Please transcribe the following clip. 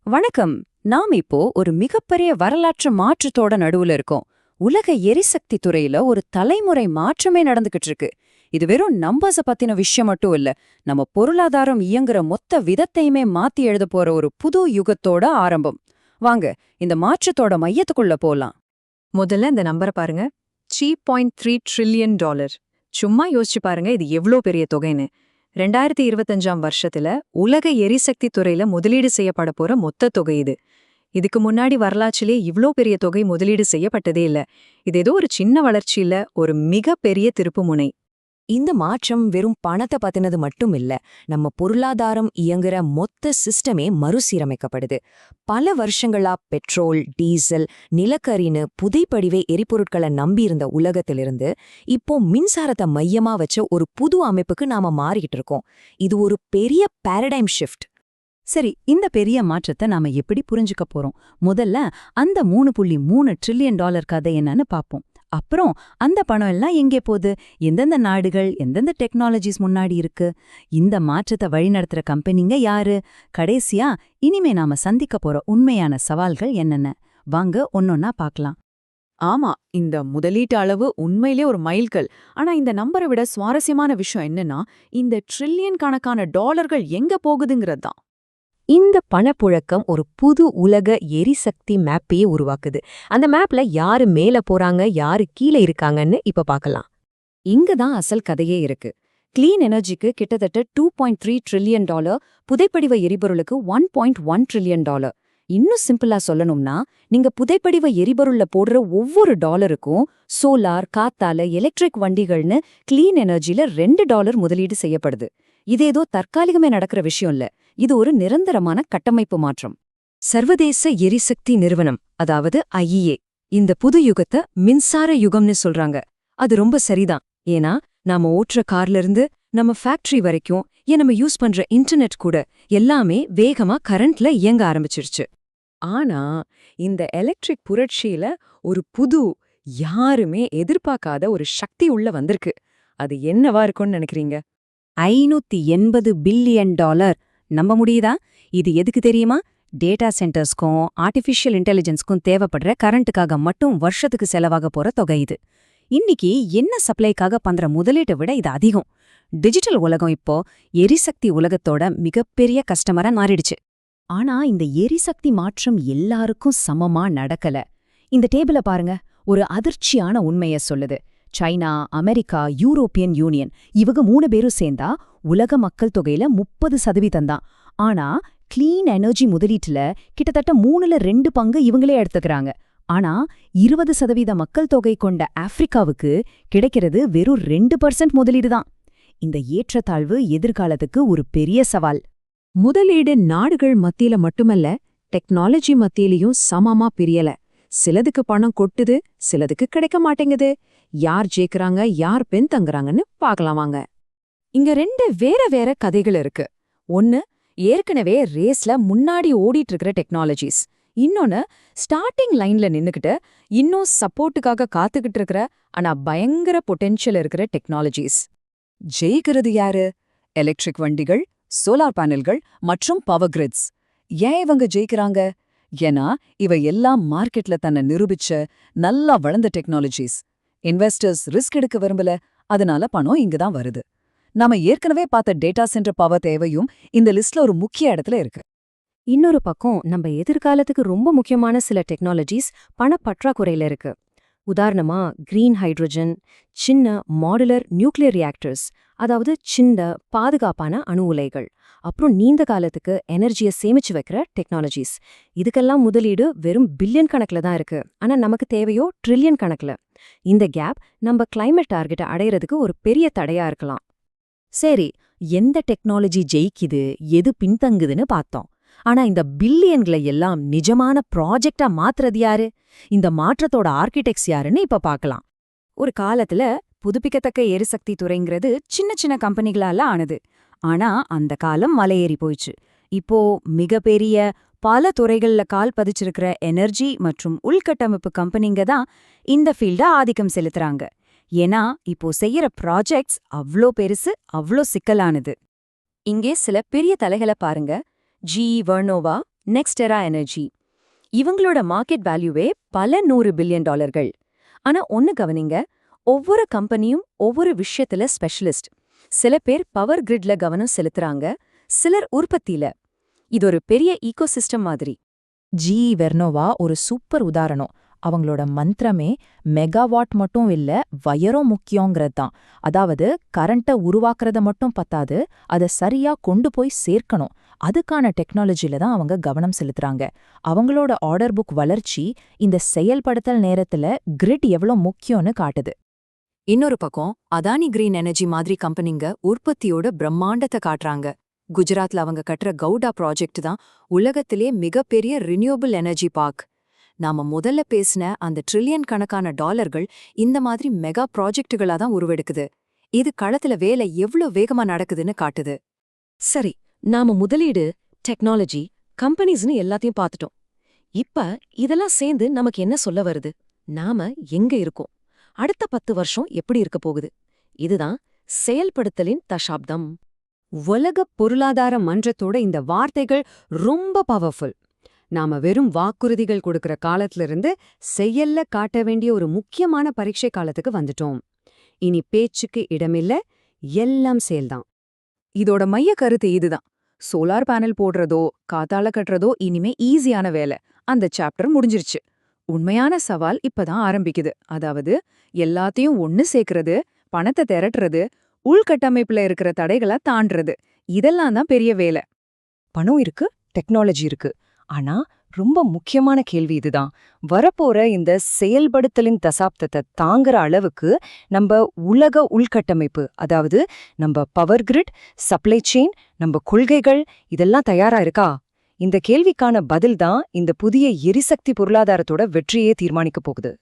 வணக்கம். நாம் இப்போ ஒரு மிகப்பெரிய வரலாற்று மாற்றத்தோட நடுவுல இருக்கோம். உலக எரிசக்தி துறையில ஒரு தலைமுறை மாற்றமே நடந்துகிட்டு இருக்கு. இது வெறும் நம்பர்ஸ பத்தின விஷயம் மட்டும் இல்ல. நம்ம பொருளாதாரம் இயங்குற மொத்த விதத்தையுமே மாத்தி எழுத போற ஒரு புது யுகத்தோட ஆரம்பம். வாங்க இந்த மாற்றத்தோட மையத்துக்குள்ள போலாம். முதல்ல இந்த நம்பரை பாருங்க. $3.3 ட்ரில்லியன். சும்மா யோசிச்சு பாருங்க, இது எவ்வளோ பெரிய தொகைன்னு. 2025ஆம் வருஷத்துல உலக எரிசக்தி துறையில முதலீடு செய்யப்பட போற மொத்த தொகை இது. இதுக்கு முன்னாடி வரலாற்றிலே இவ்ளோ பெரிய தொகை முதலீடு செய்யப்பட்டதே இல்ல. இது ஏதோ ஒரு சின்ன வளர்ச்சி இல்ல, ஒரு மிகப்பெரிய திருப்புமுனை. இந்த மாற்றம் வெறும் பணத்தை பத்தினது மட்டும் இல்ல. நம்ம பொருளாதாரம் இயங்குற மொத்த சிஸ்டமே மறுசீரமைக்கப்படுது. பல வருஷங்களா பெட்ரோல், டீசல், நிலக்கரின்னு புதைப்படிவே எரிபொருட்களை நம்பியிருந்த உலகத்திலிருந்து இப்போ மின்சாரத்தை மையமா வச்ச ஒரு புது அமைப்புக்கு நாம மாறிக்கிட்டு இருக்கோம். இது ஒரு பெரிய பாரடைம் ஷிஃப்ட். சரி, இந்த பெரிய மாற்றத்தை நாம எப்படி புரிஞ்சுக்க போறோம்? முதல்ல அந்த $3.3 ட்ரில்லியன் கதை என்னன்னு பாப்போம். அப்புறம் அந்த பணம் எல்லாம் எங்கே போகுது, எந்தெந்த நாடுகள், எந்தெந்த டெக்னாலஜிஸ் முன்னாடி இருக்கு, இந்த மாற்றத்தை வழிநடத்துற கம்பெனிங்க யாரு, கடைசியா இனிமே நாம சந்திக்க போற உண்மையான சவால்கள் என்னென்ன, வாங்க ஒன்னொன்னா பார்க்கலாம். ஆமா, இந்த முதலீட்டு அளவு உண்மையிலே ஒரு மைல்கல். ஆனா இந்த நம்பரை விட சுவாரஸ்யமான விஷயம் என்னன்னா, இந்த ட்ரில்லியன் கணக்கான டாலர்கள் எங்க போகுதுங்கிறது தான். இந்த பணப்புழக்கம் ஒரு புது உலக எரிசக்தி மேப்பையே உருவாக்குது. அந்த மேப்ல யாரு மேல போறாங்க, யாரு கீழே இருக்காங்கன்னு இப்ப பார்க்கலாம். இங்கதான் அசல் கதையே இருக்கு. கிளீன் எனர்ஜிக்கு கிட்டத்தட்ட $2.3 ட்ரில்லியன், புதைப்படிவ எரிபொருளுக்கு $1.1 ட்ரில்லியன். இன்னும் சிம்பிளா சொல்லணும்னா, நீங்க புதைப்படிவ எரிபொருள்ல போடுற ஒவ்வொரு டாலருக்கும் சோலார், காத்தால, எலக்ட்ரிக் வண்டிகள்னு கிளீன் எனர்ஜில $2 முதலீடு செய்யப்படுது. இது ஏதோ தற்காலிகமே நடக்கிற விஷயம் இல்ல, இது ஒரு நிரந்தரமான கட்டமைப்பு மாற்றம். சர்வதேச எரிசக்தி நிறுவனம், அதாவது IEA, இந்த புது யுகத்தை மின்சார யுகம்னு சொல்றாங்க. அது ரொம்ப சரிதான். ஏன்னா நாம ஓட்டுற கார்ல இருந்து நம்ம ஃபேக்டரி வரைக்கும், ஏன் நம்ம யூஸ் பண்ற இன்டர்நெட் கூட எல்லாமே வேகமா கரண்ட்ல இயங்க ஆரம்பிச்சிருச்சு. ஆனா இந்த எலக்ட்ரிக் புரட்சியில ஒரு புது, யாருமே எதிர்பார்க்காத ஒரு சக்தி உள்ள வந்திருக்கு. அது என்னவா இருக்கும்னு நினைக்கிறீங்க? $580 பில்லியன். நம்ப முடியுதா? இது எதுக்கு தெரியுமா? டேட்டா சென்டர்ஸ்க்கும் ஆர்டிஃபிஷியல் இன்டெலிஜென்ஸ்க்கும் தேவைப்படுற கரண்ட்டுக்காக மட்டும் வருஷத்துக்கு செலவாக போற தொகை இது. இன்னைக்கு என்ன சப்ளைக்காக பண்ற முதலீட்டை விட இது அதிகம். டிஜிட்டல் உலகம் இப்போ எரிசக்தி உலகத்தோட மிகப்பெரிய கஸ்டமரா மாறிடுச்சு. ஆனா இந்த எரிசக்தி மாற்றம் எல்லாருக்கும் சமமா நடக்கல. இந்த டேபிள பாருங்க, ஒரு அதிர்ச்சியான உண்மைய சொல்லுது. சைனா, அமெரிக்கா, யூரோப்பியன் யூனியன், இவங்க 3 பேரும் சேர்ந்தா உலக மக்கள் தொகையில 30% தான். ஆனா கிளீன் எனர்ஜி முதலீட்டுல கிட்டத்தட்ட 3/2 பங்கு இவங்களே எடுத்துக்கிறாங்க. ஆனா 20% மக்கள் தொகை கொண்ட ஆப்பிரிக்காவுக்கு கிடைக்கிறது வெறும் 2% முதலீடு தான். இந்த ஏற்றத்தாழ்வு எதிர்காலத்துக்கு ஒரு பெரிய சவால். முதலீடு நாடுகள் மத்தியில மட்டுமல்ல, டெக்னாலஜி மத்தியிலையும் சமமா பிரியல. சிலதுக்கு பணம் கொட்டுது, சிலதுக்கு கிடைக்க மாட்டேங்குது. யார் ஜெயிக்கிறாங்க, யார் பின்தங்குறாங்கன்னு பார்க்கலாம் வாங்க. இங்க 2 வேற வேற கதைகள் இருக்கு. ஒன்னு ஏற்கனவே ரேஸ்ல முன்னாடி ஓடிட்டு இருக்கிற டெக்னாலஜிஸ். இன்னொன்னு ஸ்டார்டிங் லைன்ல நின்னுக்கிட்டு இன்னும் சப்போர்ட்டுக்காக காத்துக்கிட்டு இருக்கிற, ஆனா பயங்கர பொட்டென்ஷியல் இருக்கிற டெக்னாலஜிஸ். ஜெயிக்கிறது யாரு? எலக்ட்ரிக் வண்டிகள், சோலார் பேனல்கள் மற்றும் பவர் கிரிட்ஸ். ஏன் இவங்க ஜெயிக்கிறாங்க? ஏன்னா இவ எல்லாம் மார்க்கெட்ல தன்னை நிரூபிச்ச நல்லா வளர்ந்த டெக்னாலஜிஸ். இன்வெஸ்டர்ஸ் ரிஸ்க் எடுக்க விரும்பல, அதனால பணம் இங்கதான் வருது. நாம ஏற்கனவே பார்த்த டேட்டா சென்டர் பவர் தேவையும் இந்த லிஸ்ட்ல ஒரு முக்கிய இடத்துல இருக்கு. இன்னொரு பக்கம் நம்ம எதிர்காலத்துக்கு ரொம்ப முக்கியமான சில டெக்னாலஜிஸ் பணப்பற்றாக்குறையில இருக்கு. உதாரணமா கிரீன் ஹைட்ரோஜன், சின்ன மாடுலர் நியூக்ளியர் ரியாக்டர்ஸ், அதாவது சின்ன பாதுகாப்பான அணு உலைகள், அப்புறம் நீண்ட காலத்துக்கு எனர்ஜியை சேமிச்சு வைக்கிற டெக்னாலஜிஸ். இதுக்கெல்லாம் முதலீடு வெறும் பில்லியன் கணக்குல தான் இருக்கு. ஆனா நமக்கு தேவையோ ட்ரில்லியன் கணக்குல. இந்த கேப் நம்ம கிளைமேட் டார்கெட்டை அடையறதுக்கு ஒரு பெரிய தடையா இருக்கலாம். சரி, எந்த டெக்னாலஜி ஜெயிக்குது, எது பின்தங்குதுன்னு பார்த்தோம். ஆனா இந்த பில்லியன்களை எல்லாம் நிஜமான ப்ராஜெக்டா மாத்துறது யாரு? இந்த மாற்றத்தோட ஆர்கிடெக்ட்ஸ் யாருன்னு இப்ப பார்க்கலாம். ஒரு காலத்துல புதுப்பிக்கத்தக்க எரிசக்தி துறைங்கிறது சின்ன சின்ன கம்பெனிகளால ஆனது. ஆனா அந்த காலம் மலையேறி போயிடுச்சு. இப்போ மிகப்பெரிய பல துறைகள்ல கால் பதிச்சிருக்கிற எனர்ஜி மற்றும் உள்கட்டமைப்பு கம்பெனிங்க தான் இந்த ஃபீல்ட ஆதிக்கம் செலுத்துறாங்க. ஏன்னா இப்போ செய்யற ப்ராஜெக்ட்ஸ் அவ்ளோ பெருசு, அவ்ளோ சிக்கலானது. இங்கே சில பெரிய தலைகளை பாருங்க. GE Vernova, NextEra energy. இவங்களோட மார்க்கெட் வேல்யூவே பல $100 பில்லியன். ஆனா ஒன்னு கவனிங்க, ஒவ்வொரு கம்பெனியும் ஒவ்வொரு விஷயத்துல ஸ்பெஷலிஸ்ட். சில பேர் பவர் கிரிட்ல கவனம் செலுத்துறாங்க, சிலர் உற்பத்தியில. இது ஒரு பெரிய ஈகோசிஸ்டம் மாதிரி. ஜி வெர்னோவா ஒரு சூப்பர் உதாரணம். அவங்களோட மந்திரமே மெகாவாட் மட்டும் இல்ல, வயரும் முக்கியங்கிறது தான். அதாவது கரண்ட்டை உருவாக்குறத மட்டும் பத்தாது, அதை சரியா கொண்டு போய் சேர்க்கணும். அதுக்கான டெக்னாலஜில தான் அவங்க கவனம் செலுத்துறாங்க. அவங்களோட ஆர்டர் புக் வளர்ச்சி இந்த செயல்படுத்தல் நேரத்துல கிரிட் எவ்வளோ முக்கியம்னு காட்டுது. இன்னொரு பக்கம் அதானி கிரீன் எனர்ஜி மாதிரி கம்பெனிங்க உற்பத்தியோட பிரம்மாண்டத்தை காட்டுறாங்க. குஜராத்ல அவங்க கட்டுற கவுடா ப்ராஜெக்ட் தான் உலகத்திலே மிகப்பெரிய ரினியூவபிள் எனர்ஜி பார்க். நாம முதல்ல பேசின அந்த ட்ரில்லியன் கணக்கான டாலர்கள் இந்த மாதிரி மெகா ப்ராஜெக்டுகளா தான் உருவெடுக்குது. இது களத்துல வேலை எவ்ளோ வேகமா நடக்குதுன்னு காட்டுது. சரி, நாம முதலீடு, டெக்னாலஜி, கம்பெனிஸ்னு எல்லாத்தையும் பார்த்துட்டோம். இப்ப இதெல்லாம் சேர்ந்து நமக்கு என்ன சொல்ல வருது? நாம எங்க இருக்கோம்? அடுத்த 10 வருஷம் எப்படி இருக்க போகுது? இதுதான் செயல்படுத்தலின் தசாப்தம். உலக பொருளாதார மன்றத்தோட இந்த வார்த்தைகள் ரொம்ப பவர்ஃபுல். நாம வெறும் வாக்குறுதிகள் கொடுக்கற காலத்துல இருந்து செயல்ல காட்ட வேண்டிய ஒரு முக்கியமான பரீட்சை காலத்துக்கு வந்துட்டோம். இனி பேச்சுக்கு இடமில்ல, எல்லாம் செயல்தான். இதோட மைய கருத்து இதுதான். சோலார் பேனல் போடுறதோ காத்தால கட்டுறதோ இனிமே ஈஸியான வேலை. அந்த சாப்டர் முடிஞ்சிருச்சு. உண்மையான சவால் இப்பதான் ஆரம்பிக்குது. அதாவது எல்லாத்தையும் ஒன்னு சேர்க்கறது, பணத்தை திரட்டுறது, உள்கட்டமைப்புல இருக்கிற தடைகளை தாண்டறது. இதெல்லாம் தான் பெரிய வேலை. பணம் இருக்கு, டெக்னாலஜி இருக்கு. ஆனா ரொம்ப முக்கியமான கேள்வி இதுதான். வரப்போற இந்த செயல்படுத்தலின் தசாப்தத்தை தாங்குற அளவுக்கு நம்ம உலக உள்கட்டமைப்பு, அதாவது நம்ம பவர் கிரிட், சப்ளை செயின், நம்ம கொள்கைகள் இதெல்லாம் தயாரா இருக்கா? இந்த கேள்விக்கான பதில் தான் இந்த புதிய எரிசக்தி பொருளாதாரத்தோட வெற்றியே தீர்மானிக்க போகுது.